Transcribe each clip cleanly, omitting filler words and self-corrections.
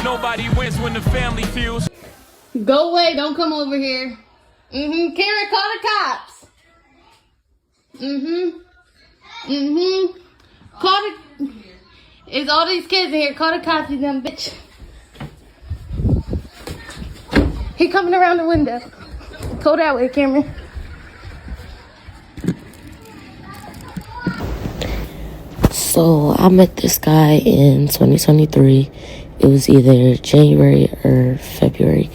Nobody wins when the family feels. Go away, don't come over here. Karen, call the cops. Call the... It's all these kids in here. Call the cops, you dumb bitch. He coming around the window. Go that way, Cameron. So I met this guy in 2023. It was either January or February.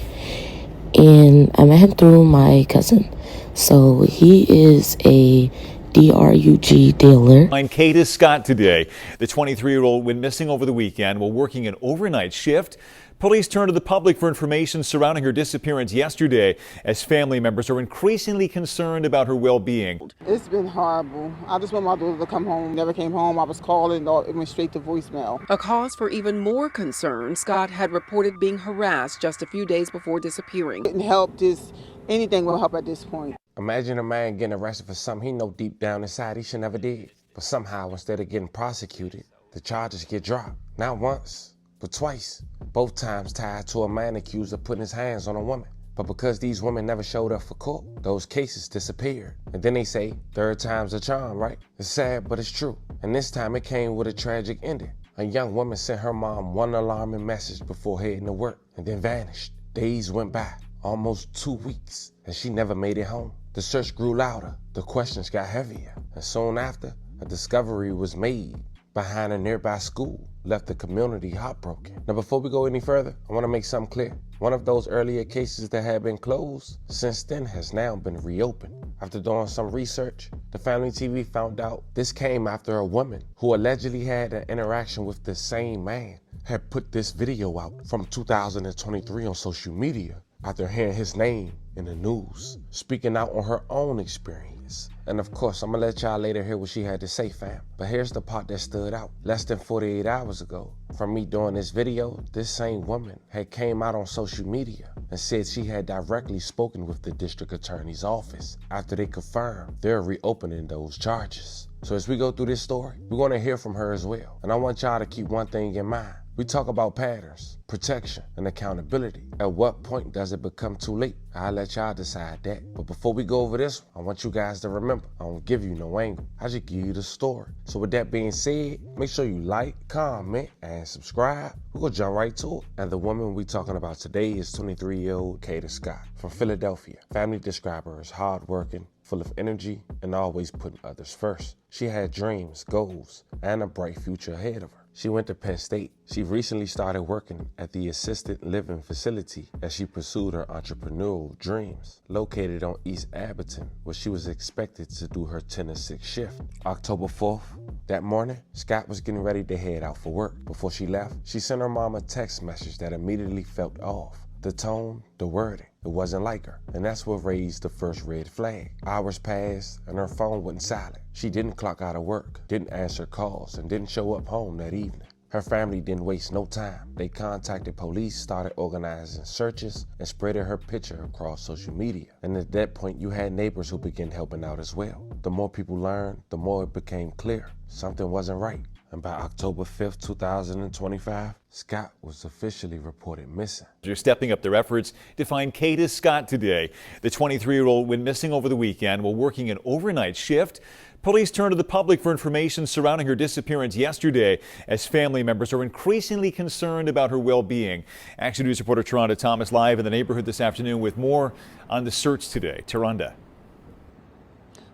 And I met him through my cousin. So he is a DRUG dealer. Find Kada Scott today. The 23-year-old went missing over the weekend while working an overnight shift. Police turned to the public for information surrounding her disappearance yesterday as family members are increasingly concerned about her well-being. It's been horrible. I just want my daughter to come home. Never came home. I was calling, it went straight to voicemail. A cause for even more concern. Scott had reported being harassed just a few days before disappearing. Didn't help. Just anything will help at this point. Imagine a man getting arrested for something he know deep down inside he should never did. But somehow, instead of getting prosecuted, the charges get dropped. Not once, but twice. Both times tied to a man accused of putting his hands on a woman. But because these women never showed up for court, those cases disappeared. And then they say, third time's a charm, right? It's sad, but it's true. And this time it came with a tragic ending. A young woman sent her mom one alarming message before heading to work and then vanished. Days went by, almost 2 weeks, and she never made it home. The search grew louder, the questions got heavier, and soon after, a discovery was made behind a nearby school, left the community heartbroken. Now before we go any further, I want to make something clear. One of those earlier cases that had been closed since then has now been reopened. After doing some research, TheFamilyTV found out this came after a woman who allegedly had an interaction with the same man had put this video out from 2023 on social media after hearing his name in the news, speaking out on her own experience. And of course, I'm gonna let y'all later hear what she had to say, fam. But here's the part that stood out. Less than 48 hours ago, from me doing this video, this same woman had came out on social media and said she had directly spoken with the district attorney's office after they confirmed they're reopening those charges. So as we go through this story, we're gonna hear from her as well. And I want y'all to keep one thing in mind. We talk about patterns, protection, and accountability. At what point does it become too late? I'll let y'all decide that. But before we go over this, I want you guys to remember, I don't give you no angle. I just give you the story. So with that being said, make sure you like, comment, and subscribe. We're gonna jump right to it. And the woman we're talking about today is 23-year-old Kada Scott from Philadelphia. Family describe her as hardworking, full of energy, and always putting others first. She had dreams, goals, and a bright future ahead of her. She went to Penn State. She recently started working at the assisted living facility as she pursued her entrepreneurial dreams. Located on East Abington, where she was expected to do her 10 to 6 shift. October 4th, that morning, Scott was getting ready to head out for work. Before she left, she sent her mom a text message that immediately felt off. The tone, the wording, it wasn't like her. And that's what raised the first red flag. Hours passed and her phone went silent. She didn't clock out of work, didn't answer calls, and didn't show up home that evening. Her family didn't waste no time. They contacted police, started organizing searches, and spreading her picture across social media. And at that point, you had neighbors who began helping out as well. The more people learned, the more it became clear something wasn't right. And by October 5th, 2025, Scott was officially reported missing. They're stepping up their efforts to find Kada Scott today. The 23-year-old went missing over the weekend while working an overnight shift. Police turned to the public for information surrounding her disappearance yesterday as family members are increasingly concerned about her well-being. Action News reporter Kareem Thomas live in the neighborhood this afternoon with more on the search today. Taronda.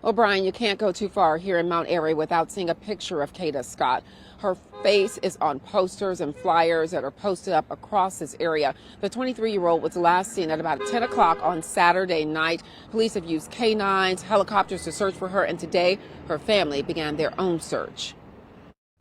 Well, Brian, you can't go too far here in Mount Airy without seeing a picture of Kada Scott. Her face is on posters and flyers that are posted up across this area. The 23-year-old was last seen at about 10 o'clock on Saturday night. Police have used canines, helicopters to search for her, and today her family began their own search.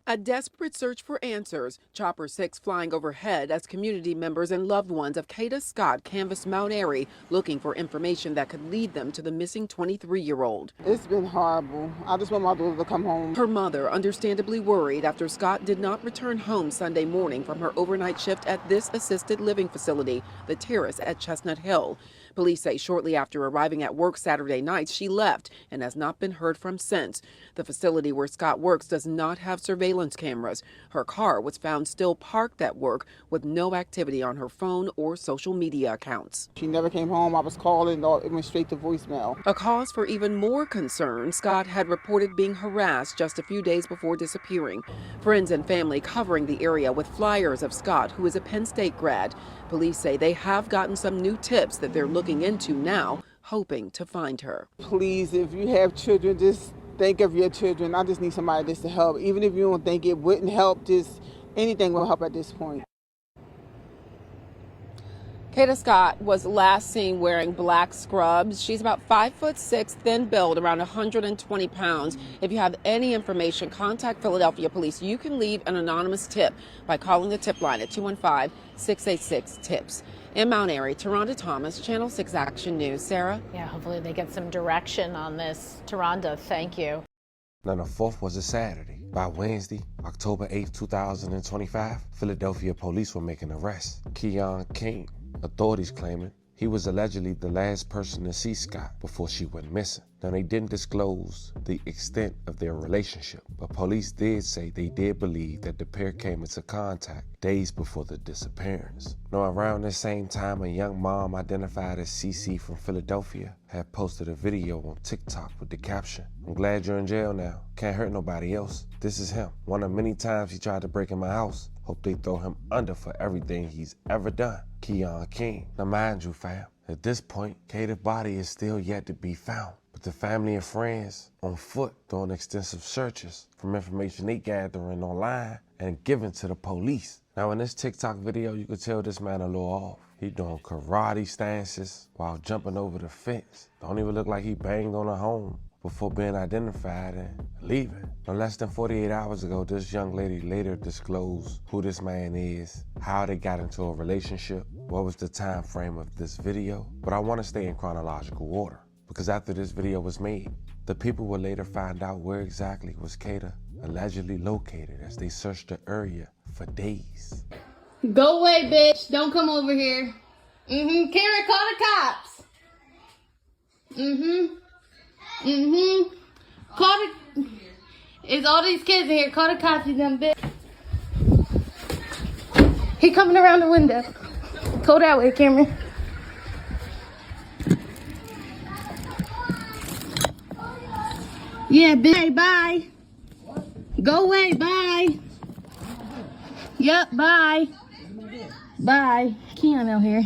A desperate search for answers. Chopper 6 flying overhead as community members and loved ones of Kada Scott canvassed Mount Airy looking for information that could lead them to the missing 23-year-old. It's been horrible. I just want my daughter to come home. Her mother understandably worried after Scott did not return home Sunday morning from her overnight shift at this assisted living facility, the Terrace at Chestnut Hill. Police say shortly after arriving at work Saturday night, she left and has not been heard from since. The facility where Scott works does not have surveillance surveillance cameras. Her car was found still parked at work with no activity on her phone or social media accounts. She never came home. I was calling, it went straight to voicemail. A cause for even more concern. Scott had reported being harassed just a few days before disappearing. Friends and family covering the area with flyers of Scott, who is a Penn State grad. Police say they have gotten some new tips that they're looking into now, hoping to find her. Please, if you have children, just think of your children. I just need somebody just to help. Even if you don't think it wouldn't help, just anything will help at this point. Kada Scott was last seen wearing black scrubs. She's about 5'6", thin build, around 120 pounds. If you have any information, contact Philadelphia police. You can leave an anonymous tip by calling the tip line at 215-686-TIPS. In Mount Airy, Taronda Thomas, Channel 6 Action News. Sarah? Yeah, hopefully they get some direction on this. Taronda, thank you. Now, the 4th was a Saturday. By Wednesday, October 8, 2025, Philadelphia police were making arrests. Keon King. Authorities claiming he was allegedly the last person to see Scott before she went missing. Now, they didn't disclose the extent of their relationship, but police did say they did believe that the pair came into contact days before the disappearance. Now, around the same time, a young mom identified as CC from Philadelphia had posted a video on TikTok with the caption, "I'm glad you're in jail now. Can't hurt nobody else. This is him. One of many times he tried to break in my house. Hope they throw him under for everything he's ever done. Keon King." Now, mind you, fam, at this point, Kada's body is still yet to be found. But the family and friends on foot doing extensive searches from information they gathering online and giving to the police. Now, in this TikTok video, you could tell this man a little off. He doing karate stances while jumping over the fence. Don't even look like he banged on a home before being identified and leaving. Now, less than 48 hours ago, this young lady later disclosed who this man is, how they got into a relationship, what was the time frame of this video. But I want to stay in chronological order, because after this video was made, the people would later find out where exactly was Kada allegedly located as they searched the area for days. Go away, bitch. Don't come over here. Karen, call the cops. Call the... It's all these kids in here. Call the cops, you dumb bitch. He coming around the window. Go that way, Cameron. Yeah, bitch. Bye. Go away. Bye. Yep, bye. Bye. Keon out here.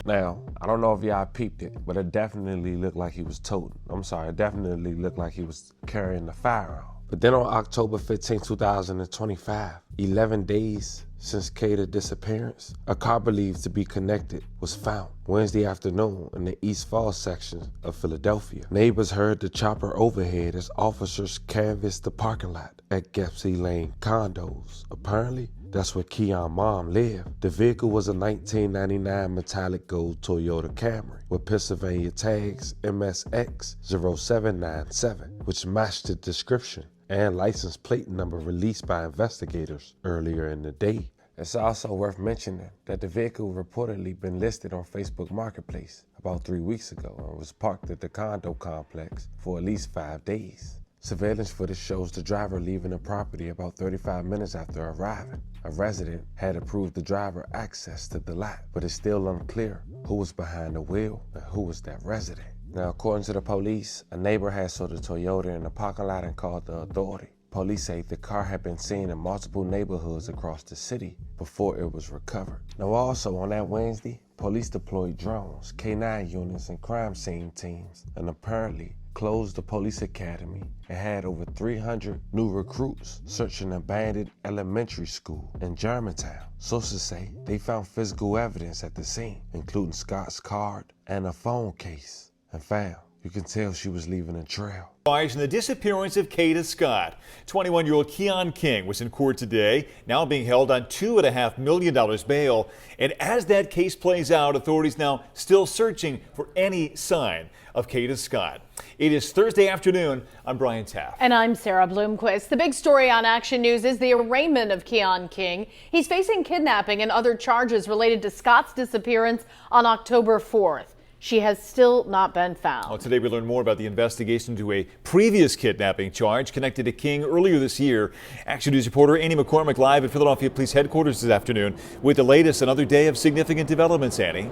Now, I don't know if y'all peeped it, but it definitely looked like he was toting. It definitely looked like he was carrying the firearm. But then on October 15, 2025, 11 days since Kada's disappearance, a car believed to be connected was found Wednesday afternoon in the East Falls section of Philadelphia. Neighbors heard the chopper overhead as officers canvassed the parking lot at Gepsy Lane condos. Apparently, that's where Keon's mom lived. The vehicle was a 1999 metallic gold Toyota Camry with Pennsylvania tags MSX0797, which matched the description and license plate number released by investigators earlier in the day. It's also worth mentioning that the vehicle reportedly been listed on Facebook Marketplace about 3 weeks ago and was parked at the condo complex for at least 5 days. Surveillance footage shows the driver leaving the property about 35 minutes after arriving. A resident had approved the driver access to the lot, but it's still unclear who was behind the wheel and who was that resident. Now, according to the police, a neighbor had saw the Toyota in the parking lot and called the authority. Police say the car had been seen in multiple neighborhoods across the city before it was recovered. Now, also on that Wednesday, police deployed drones, K9 units, and crime scene teams, and apparently closed the police academy and had over 300 new recruits searching an abandoned elementary school in Germantown. Sources say they found physical evidence at the scene, including Scott's card and a phone case. And fam, you can tell she was leaving a trail. In the disappearance of Kada Scott, 21-year-old Keon King was in court today, now being held on $2.5 million bail. And as that case plays out, authorities now still searching for any sign of Kada Scott. It is Thursday afternoon. I'm Brian Taft. And I'm Sarah Bloomquist. The big story on Action News is the arraignment of Keon King. He's facing kidnapping and other charges related to Scott's disappearance on October 4th. She has still not been found. Well, today we learn more about the investigation into a previous kidnapping charge connected to King earlier this year. Action News reporter Annie McCormick live at Philadelphia Police Headquarters this afternoon with the latest. Another day of significant developments, Annie.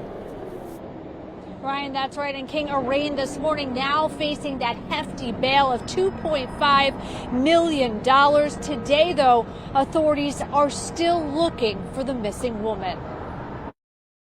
Ryan, that's right. And King arraigned this morning, now facing that hefty bail of $2.5 million. Today, though, authorities are still looking for the missing woman.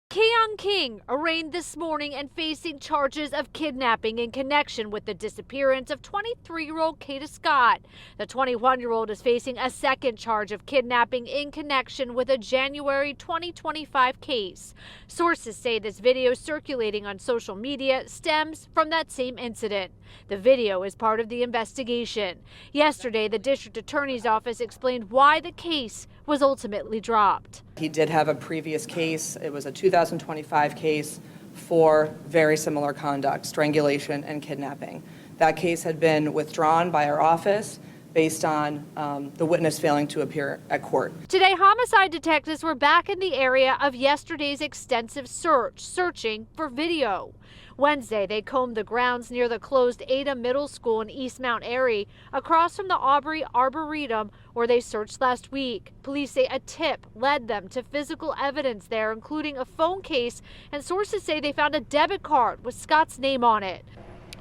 Keon King arraigned this morning and facing charges of kidnapping in connection with the disappearance of 23-year-old Kada Scott. The 21-year-old is facing a second charge of kidnapping in connection with a January 2025 case. Sources say this video circulating on social media stems from that same incident. The video is part of the investigation. Yesterday, the district attorney's office explained why the case was ultimately dropped. He did have a previous case. It was a 2025 case for very similar conduct, strangulation and kidnapping. That case had been withdrawn by our office based on the witness failing to appear at court. Today, homicide detectives were back in the area of yesterday's extensive searching for video. Wednesday, they combed the grounds near the closed Ada Middle School in East Mount Airy, across from the Aubrey Arboretum, where they searched last week. Police say a tip led them to physical evidence there, including a phone case, and sources say they found a debit card with Scott's name on it.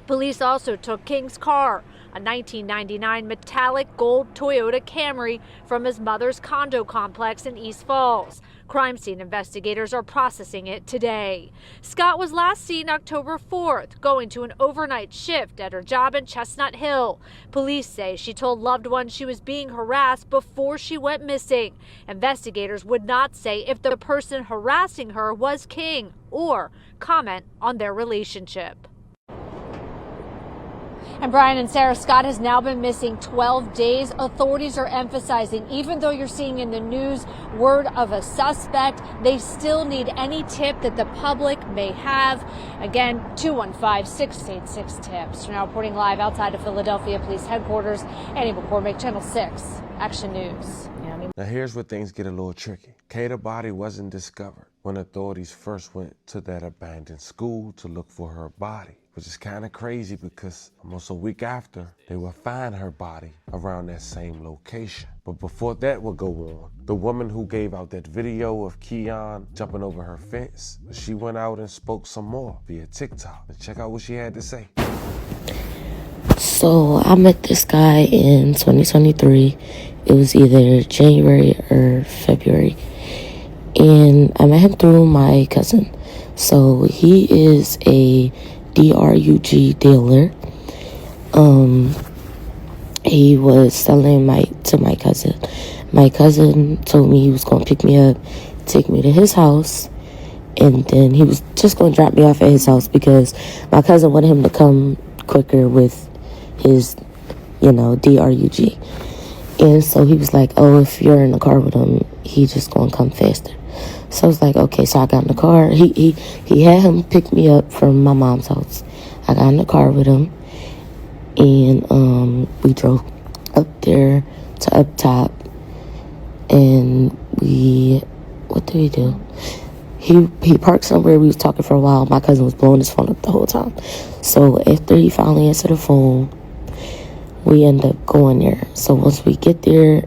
Police also took King's car, a 1999 metallic gold Toyota Camry, from his mother's condo complex in East Falls. Crime scene investigators are processing it today. Scott was last seen October 4th, going to an overnight shift at her job in Chestnut Hill. Police say she told loved ones she was being harassed before she went missing. Investigators would not say if the person harassing her was King or comment on their relationship. And Brian and Sarah, Scott has now been missing 12 days. Authorities are emphasizing, even though you're seeing in the news word of a suspect, they still need any tip that the public may have. Again, 215-686-TIPS. We're now reporting live outside of Philadelphia Police Headquarters. Annie McCormick, Channel 6, Action News. Now here's where things get a little tricky. Kada's body wasn't discovered when authorities first went to that abandoned school to look for her body, which is kind of crazy because almost a week after, they will find her body around that same location. But before that would go on, the woman who gave out that video of Keon jumping over her fence, she went out and spoke some more via TikTok. And check out what she had to say. So I met this guy in 2023. It was either January or February. And I met him through my cousin. So he is a DRUG dealer. He was selling to my cousin. My cousin told me he was going to pick me up, take me to his house, and then he was just going to drop me off at his house because my cousin wanted him to come quicker with his, DRUG. And so he was like, oh, if you're in the car with him, he just going to come faster. So I was like, okay. So I got in the car. He had him pick me up from my mom's house. I got in the car with him, and we drove up there to up top, and what did we do? He parked somewhere. We was talking for a while. My cousin was blowing his phone up the whole time. So after he finally answered the phone, we end up going there. So once we get there,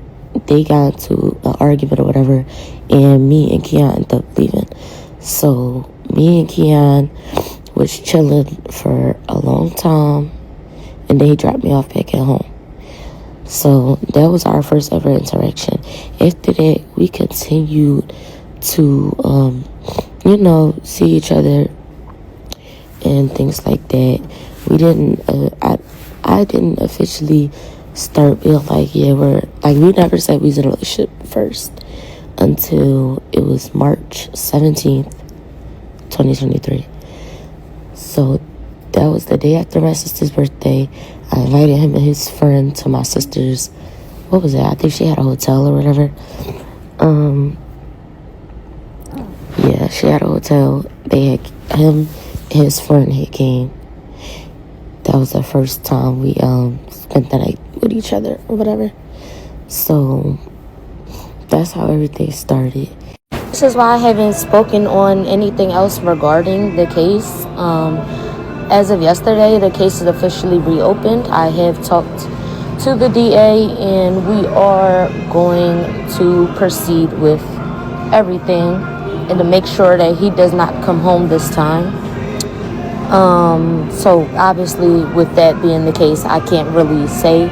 they got into an argument or whatever, and me and Keon ended up leaving. So me and Keon was chilling for a long time, and then he dropped me off back at home. So that was our first ever interaction. After that, we continued to, see each other and things like that. We didn't, I didn't officially start being like, we never said we was in a relationship first until it was March 17th, 2023. So that was the day after my sister's birthday. I invited him and his friend to my sister's, what was it? I think she had a hotel or whatever. Yeah, she had a hotel. They had him and his friend had came. That was the first time we spent the night with each other or whatever. So that's how everything started. This is why I haven't spoken on anything else regarding the case. As of yesterday, the case is officially reopened. I have talked to the DA, and we are going to proceed with everything and to make sure that he does not come home this time. So obviously, with that being the case, I can't really say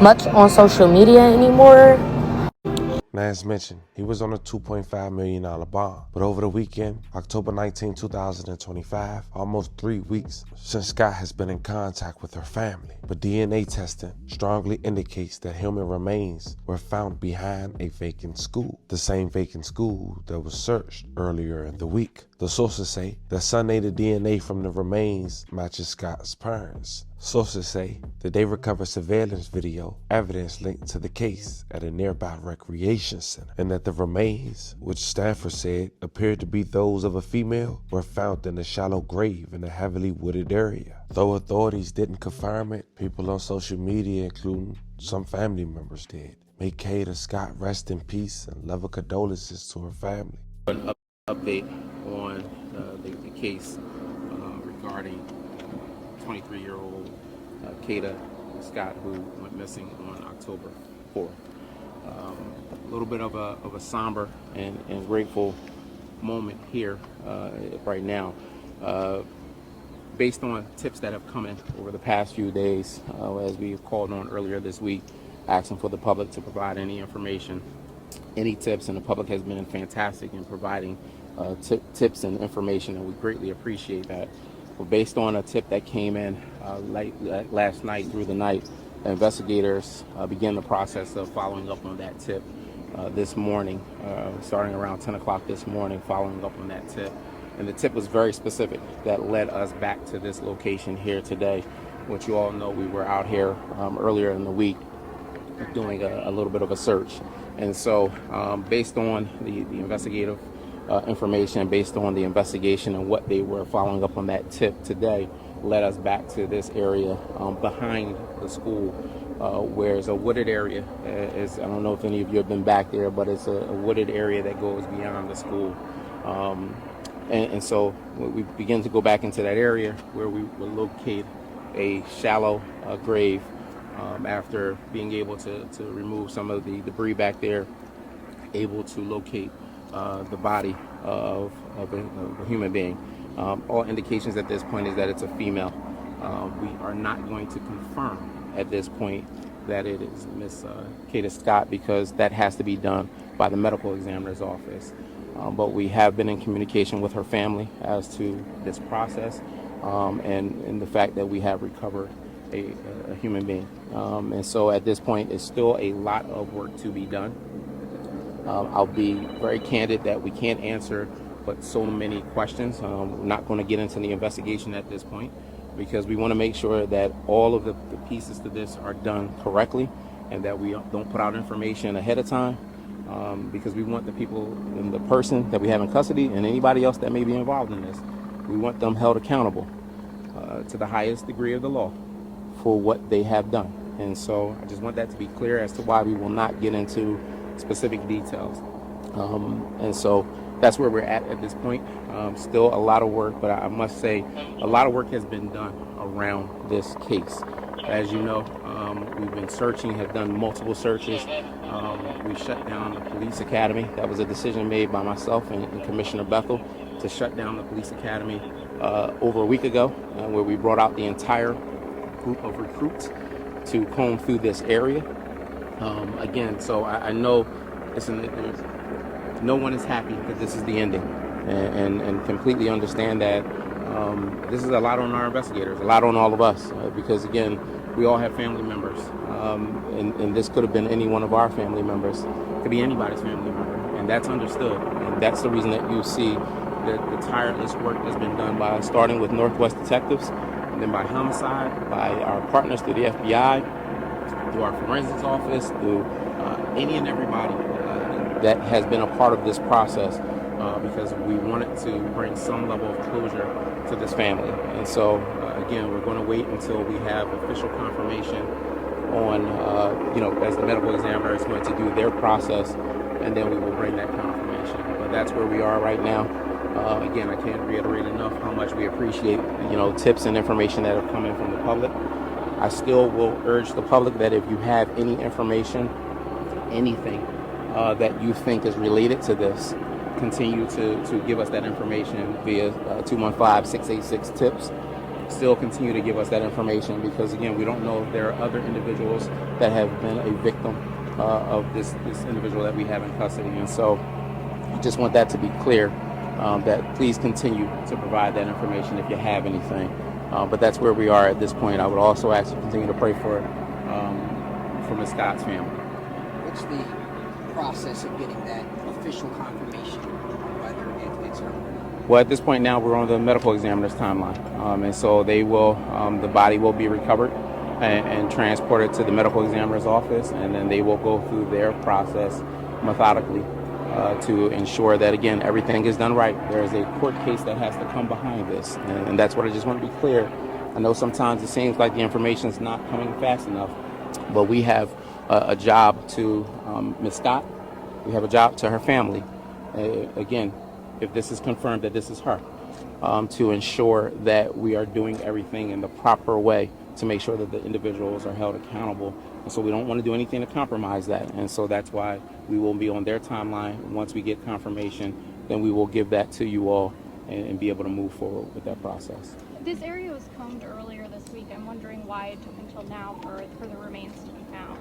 much on social media anymore. Now, as mentioned, he was on a $2.5 million bond. But over the weekend, October 19, 2025, almost 3 weeks since Scott has been in contact with her family. But DNA testing strongly indicates that human remains were found behind a vacant school, the same vacant school that was searched earlier in the week. The sources say that Sunday the DNA from the remains matches Scott's parents. Sources say that they recovered surveillance video, evidence linked to the case at a nearby recreation center, and that the remains, which Stanford said appeared to be those of a female, were found in a shallow grave in a heavily wooded area. Though authorities didn't confirm it, people on social media, including some family members, did. May Kada Scott rest in peace and love and condolences to her family. An update on the case regarding 23-year-old Kada Scott, who went missing on October 4th. A little bit of a somber and grateful moment here right now. Based on tips that have come in over the past few days, as we called on earlier this week, asking for the public to provide any information, any tips, and the public has been fantastic in providing tips and information, and we greatly appreciate that. But based on a tip that came in last night through the night, investigators began the process of following up on that tip this morning, starting around 10 o'clock this morning, following up on that tip. And the tip was very specific that led us back to this location here today, which you all know we were out here earlier in the week doing a little bit of a search. And so based on the investigative information, based on the investigation and what they were following up on that tip today, led us back to this area behind the school, where it's a wooded area. I don't know if any of you have been back there, but it's a wooded area that goes beyond the school. And so we begin to go back into that area where we will locate a shallow grave after being able to remove some of the debris back there, able to locate the body of a human being. All indications at this point is that it's a female. We are not going to confirm at this point that it is Miss Kada Scott, because that has to be done by the medical examiner's office. But we have been in communication with her family as to this process and the fact that we have recovered a human being. And so at this point, it's still a lot of work to be done. I'll be very candid that we can't answer but so many questions. We're not going to get into the investigation at this point because we want to make sure that all of the pieces to this are done correctly and that we don't put out information ahead of time, because we want the people and the person that we have in custody and anybody else that may be involved in this, we want them held accountable to the highest degree of the law for what they have done. And so I just want that to be clear as to why we will not get into specific details. And so that's where we're at this point. Still a lot of work, but I must say a lot of work has been done around this case. As you know, we've been searching, have done multiple searches. We shut down the police academy. That was a decision made by myself and Commissioner Bethel to shut down the police academy over a week ago, where we brought out the entire group of recruits to comb through this area. Again, so I know no one is happy that this is the ending, and completely understand that this is a lot on our investigators, a lot on all of us, because again, we all have family members, and this could have been any one of our family members, it could be anybody's family member, and that's understood, and that's the reason that you see the tireless work that's been done by starting with Northwest Detectives, and then by homicide, by our partners through the FBI, through our forensics office, through any and everybody that has been a part of this process, because we wanted to bring some level of closure to this family. And so, again, we're going to wait until we have official confirmation on, as the medical examiner is going to do their process, and then we will bring that confirmation. But that's where we are right now. Again, I can't reiterate enough how much we appreciate, tips and information that are coming from the public. I still will urge the public that if you have any information, anything that you think is related to this, continue to give us that information via 215-686-TIPS. Still continue to give us that information because, again, we don't know if there are other individuals that have been a victim of this individual that we have in custody. And so I just want that to be clear, that please continue to provide that information if you have anything. But that's where we are at this point. I would also ask you to continue to pray for Ms. Scott's family. What's the process of getting that official confirmation on whether it's her? Well, at this point now, we're on the medical examiner's timeline. And so they will, the body will be recovered and transported to the medical examiner's office, and then they will go through their process methodically to ensure that, again, everything is done right. There is a court case that has to come behind this, and that's what I just want to be clear. I know sometimes it seems like the information is not coming fast enough, but we have a job to Ms. Scott. We have a job to her family. Again, if this is confirmed that this is her, to ensure that we are doing everything in the proper way to make sure that the individuals are held accountable. And so we don't want to do anything to compromise that. And so that's why we will be on their timeline. Once we get confirmation, then we will give that to you all and be able to move forward with that process. This area was combed earlier this week. I'm wondering why it took until now for the remains to be found.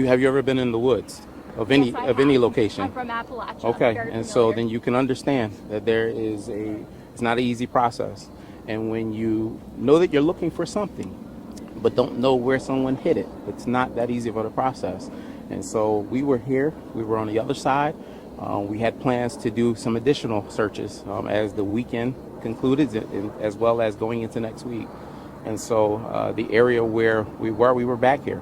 Have you ever been in the woods of any location? I'm from Appalachia. Okay, and so then you can understand that it's not an easy process. And when you know that you're looking for something, but don't know where someone hid it, it's not that easy of a process. And so we were here, we were on the other side. We had plans to do some additional searches as the weekend concluded, as well as going into next week. And so the area where we were back here.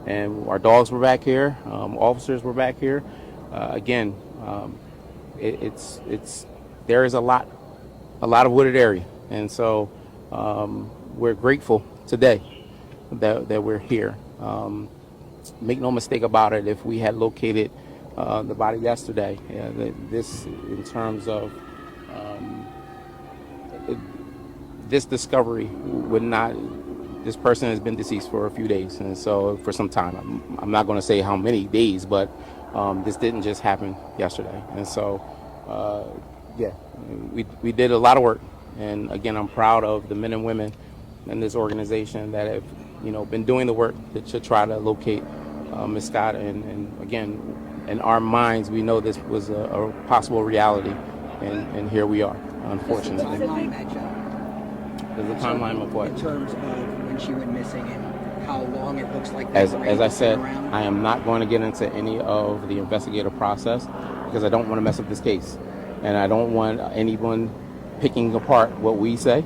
And our dogs were back here, officers were back here. Again, there is a lot of wooded area. And so we're grateful today that we're here. Make no mistake about it, if we had located the body yesterday, this in terms of this discovery would not, this person has been deceased for a few days, and so for some time. I'm not going to say how many days, but this didn't just happen yesterday. And so, we did a lot of work. And again, I'm proud of the men and women in this organization that have, been doing the work to try to locate Ms. Scott. And again, in our minds, we know this was a possible reality, and here we are, unfortunately. There's a timeline of what? In terms of when she went missing and how long it looks like. As I said, I am not going to get into any of the investigative process because I don't want to mess up this case, and I don't want anyone picking apart what we say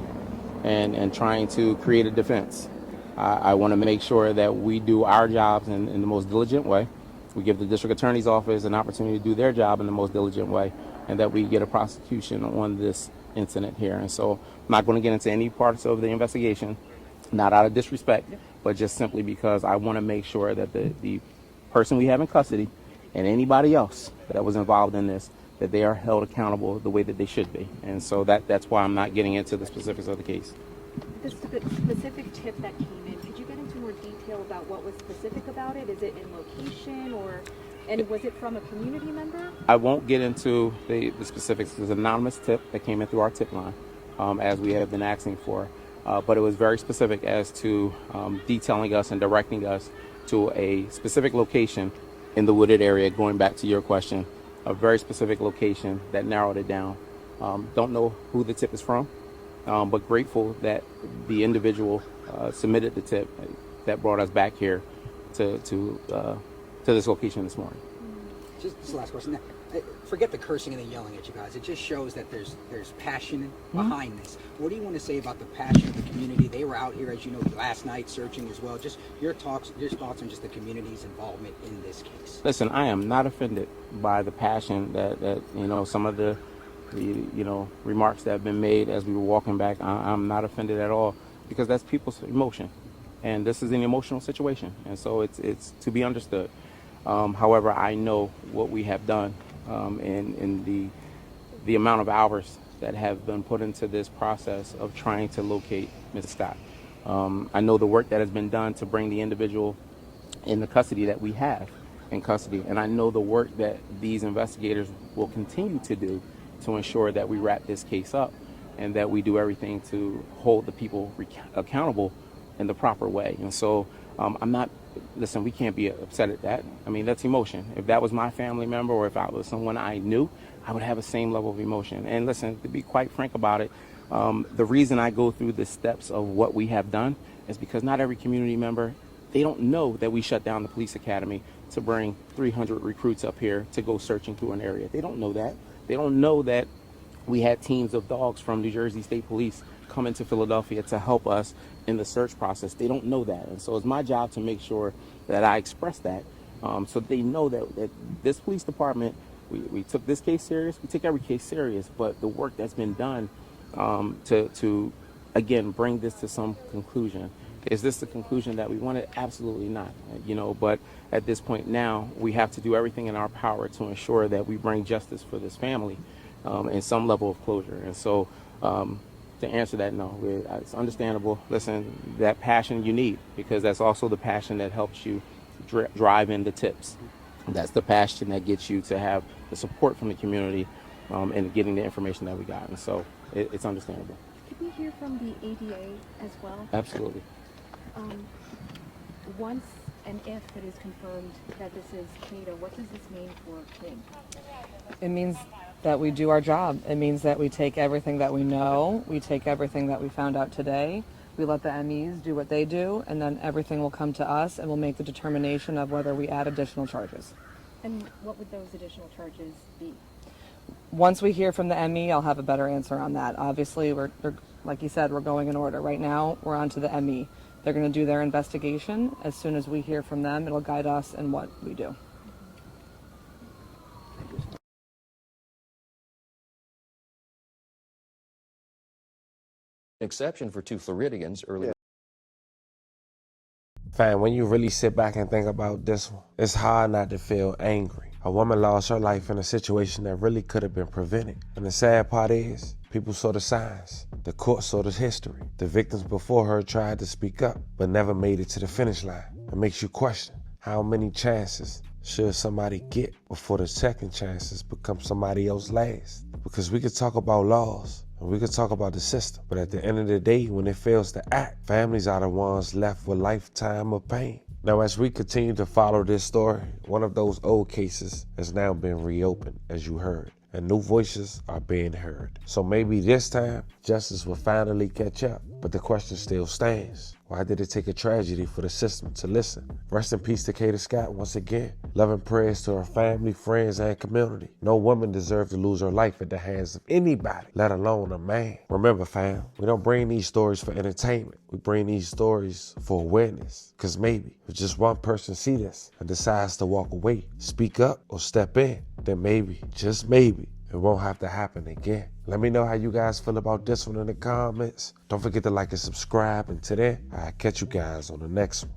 and trying to create a defense. I want to make sure that we do our jobs in the most diligent way. We give the district attorney's office an opportunity to do their job in the most diligent way, and that we get a prosecution on this incident here. And so I'm not going to get into any parts of the investigation, not out of disrespect, but just simply because I want to make sure that the person we have in custody and anybody else that was involved in this, that they are held accountable the way that they should be. And so that's why I'm not getting into the specifics of the case. The specific tip that came in, could you get into more detail about what was specific about it? Is it in location and was it from a community member? I won't get into the specifics. There's an anonymous tip that came in through our tip line, as we have been asking for. But it was very specific as to detailing us and directing us to a specific location in the wooded area, going back to your question, a very specific location that narrowed it down. Don't know who the tip is from, but grateful that the individual submitted the tip that brought us back here to this location this morning. Just the last question. Forget the cursing and the yelling at you guys. It just shows that there's passion behind this. What do you want to say about the passion of the community? They were out here, as you know, last night searching as well. Just your thoughts on just the community's involvement in this case. Listen, I am not offended by the passion that some of the remarks that have been made as we were walking back. I'm not offended at all, because that's people's emotion, and this is an emotional situation, and so it's to be understood. However, I know what we have done and the amount of hours that have been put into this process of trying to locate Ms. Scott. I know the work that has been done to bring the individual in the custody that we have in custody, and I know the work that these investigators will continue to do to ensure that we wrap this case up and that we do everything to hold the people accountable in the proper way. And so listen, we can't be upset at that. I mean, that's emotion. If that was my family member or if I was someone I knew, I would have the same level of emotion. And listen, to be quite frank about it, the reason I go through the steps of what we have done is because not every community member, they don't know that we shut down the police academy to bring 300 recruits up here to go searching through an area. They don't know that. They don't know that we had teams of dogs from New Jersey State Police come into Philadelphia to help us in the search process. They don't know that. And so it's my job to make sure that I express that so they know that this police department, we took this case serious. We take every case serious, but the work that's been done to again, bring this to some conclusion. Is this the conclusion that we wanted? Absolutely not. But at this point now, we have to do everything in our power to ensure that we bring justice for this family and some level of closure. And so to answer that, no, it's understandable. Listen, that passion you need, because that's also the passion that helps you drive in the tips. That's the passion that gets you to have the support from the community and getting the information that we got. And so it's understandable. Could we hear from the ADA as well? Absolutely. Once and if it is confirmed that this is Kada, what does this mean for King? It means that we do our job. It means that we take everything that we know, we take everything that we found out today, we let the MEs do what they do, and then everything will come to us and we'll make the determination of whether we add additional charges. And what would those additional charges be? Once we hear from the ME, I'll have a better answer on that. Obviously, we're like you said, we're going in order. Right now, we're on to the ME. They're going to do their investigation. As soon as we hear from them, it'll guide us in what we do. Exception for 2 Floridians earlier. Fam, when you really sit back and think about this one, it's hard not to feel angry. A woman lost her life in a situation that really could have been prevented. And the sad part is, people saw the signs. The court saw the history. The victims before her tried to speak up, but never made it to the finish line. It makes you question, how many chances should somebody get before the second chances become somebody else's last? Because we could talk about laws, and we could talk about the system, but at the end of the day, when it fails to act, families are the ones left with lifetime of pain. Now, as we continue to follow this story, one of those old cases has now been reopened, as you heard, and new voices are being heard. So maybe this time, justice will finally catch up. But the question still stands. Why did it take a tragedy for the system to listen? Rest in peace to Kada Scott once again. Love and prayers to her family, friends, and community. No woman deserves to lose her life at the hands of anybody, let alone a man. Remember, fam, we don't bring these stories for entertainment. We bring these stories for awareness. Because maybe if just one person sees this and decides to walk away, speak up, or step in, then maybe, just maybe, it won't have to happen again. Let me know how you guys feel about this one in the comments. Don't forget to like and subscribe. And today, I'll catch you guys on the next one.